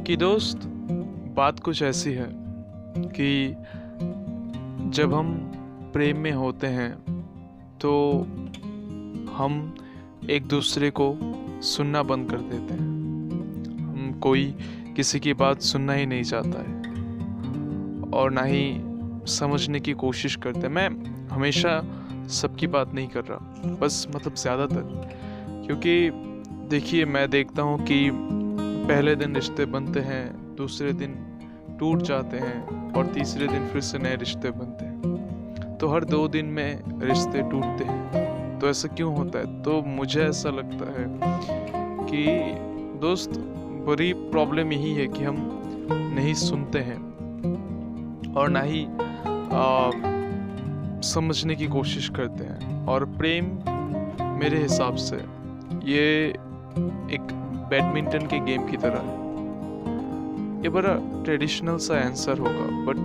कि दोस्त, बात कुछ ऐसी है कि जब हम प्रेम में होते हैं तो हम एक दूसरे को सुनना बंद कर देते हैं। हम कोई किसी की बात सुनना ही नहीं चाहता है और ना ही समझने की कोशिश करते हैं। मैं हमेशा सबकी बात नहीं कर रहा, बस ज़्यादातर, क्योंकि देखिए, मैं देखता हूँ कि पहले दिन रिश्ते बनते हैं, दूसरे दिन टूट जाते हैं और तीसरे दिन फिर से नए रिश्ते बनते हैं। तो हर 2 दिन में रिश्ते टूटते हैं। तो ऐसा क्यों होता है? तो मुझे ऐसा लगता है कि दोस्त, बड़ी प्रॉब्लम यही है कि हम नहीं सुनते हैं और ना ही समझने की कोशिश करते हैं। और प्रेम मेरे हिसाब से ये एक बैडमिंटन के गेम की तरह है। ये बड़ा ट्रेडिशनल सा आंसर होगा, बट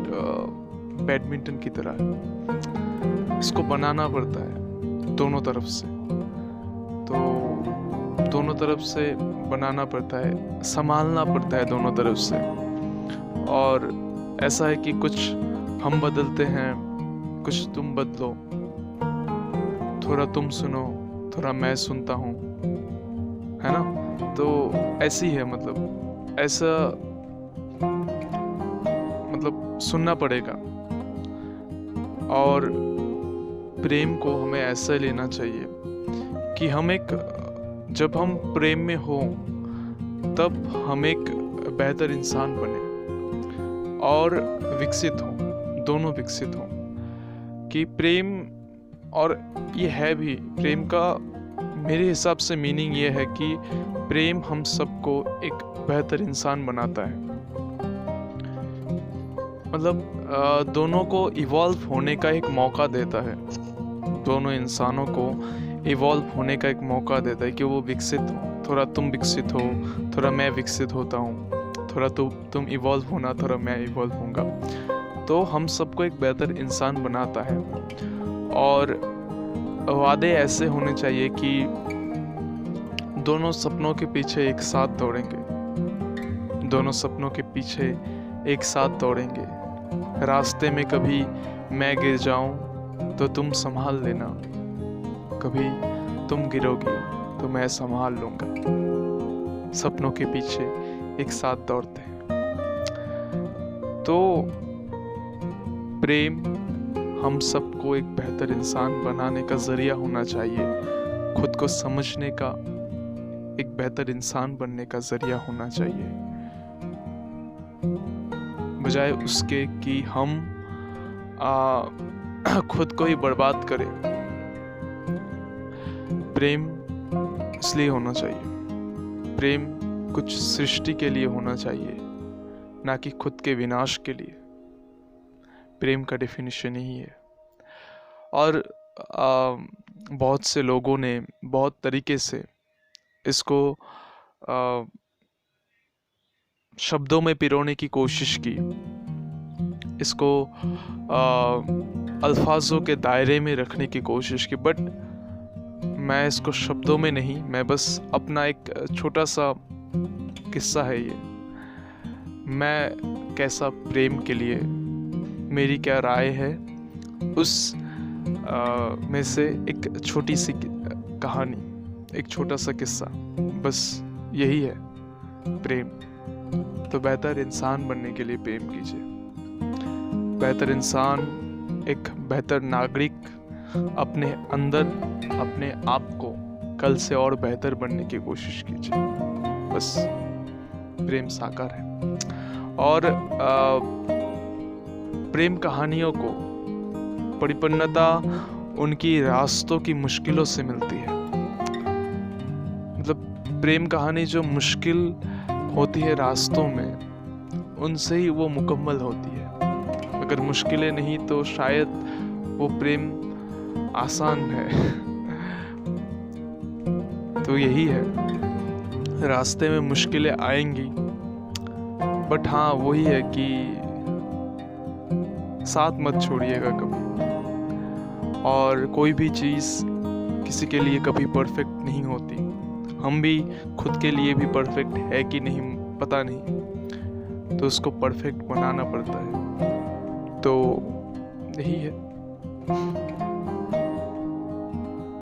बैडमिंटन की तरह है। इसको बनाना पड़ता है दोनों तरफ से, तो दोनों तरफ से बनाना पड़ता है, संभालना पड़ता है दोनों तरफ से। और ऐसा है कि कुछ हम बदलते हैं, कुछ तुम बदलो, थोड़ा तुम सुनो, थोड़ा मैं सुनता हूँ, है ना? तो ऐसी है, ऐसा सुनना पड़ेगा। और प्रेम को हमें ऐसा लेना चाहिए कि जब हम प्रेम में हो तब हम एक बेहतर इंसान बने और विकसित हो, दोनों विकसित हो। कि प्रेम, और ये है भी, प्रेम का मेरे हिसाब से मीनिंग ये है कि प्रेम हम सबको एक बेहतर इंसान बनाता है। दोनों को इवॉल्व होने का एक मौका देता है, दोनों इंसानों को इवॉल्व होने का एक मौका देता है कि वो विकसित हो। थोड़ा तुम विकसित हो, थोड़ा मैं विकसित होता हूँ, थोड़ा तुम इवॉल्व होना, थोड़ा मैं इवॉल्व होऊंगा। तो हम सबको एक बेहतर इंसान बनाता है। और वादे ऐसे होने चाहिए कि दोनों सपनों के पीछे एक साथ दौड़ेंगे, दोनों सपनों के पीछे एक साथ दौड़ेंगे। रास्ते में कभी मैं गिर जाऊं तो तुम संभाल लेना, कभी तुम गिरोगी तो मैं संभाल लूंगा। सपनों के पीछे एक साथ दौड़ते हैं। तो प्रेम हम सबको एक बेहतर इंसान बनाने का जरिया होना चाहिए, खुद को समझने का, एक बेहतर इंसान बनने का जरिया होना चाहिए, बजाय उसके कि हम खुद को ही बर्बाद करें। प्रेम इसलिए होना चाहिए, प्रेम कुछ सृष्टि के लिए होना चाहिए, ना कि खुद के विनाश के लिए। प्रेम का डेफिनेशन यही है। और बहुत से लोगों ने बहुत तरीके से इसको शब्दों में पिरोने की कोशिश की, इसको अल्फाजों के दायरे में रखने की कोशिश की, बट मैं इसको शब्दों में नहीं, मैं बस अपना एक छोटा सा किस्सा है ये, मैं कैसा प्रेम के लिए, मेरी क्या राय है, उस में से एक छोटी सी कहानी, एक छोटा सा किस्सा, बस यही है प्रेम। तो बेहतर इंसान बनने के लिए प्रेम कीजिए। बेहतर इंसान, एक बेहतर नागरिक, अपने अंदर अपने आप को कल से और बेहतर बनने की कोशिश कीजिए। बस प्रेम साकार है। और प्रेम कहानियों को परिपन्नता उनकी रास्तों की मुश्किलों से मिलती है। प्रेम कहानी जो मुश्किल होती है रास्तों में, उनसे ही वो मुकम्मल होती है। अगर मुश्किलें नहीं तो शायद वो प्रेम आसान है। तो यही है, रास्ते में मुश्किलें आएंगी, बट हाँ, वही है कि साथ मत छोड़िएगा कभी। और कोई भी चीज़ किसी के लिए कभी परफेक्ट नहीं होती। हम भी खुद के लिए भी परफेक्ट है कि नहीं पता नहीं, तो उसको परफेक्ट बनाना पड़ता है। तो यही है।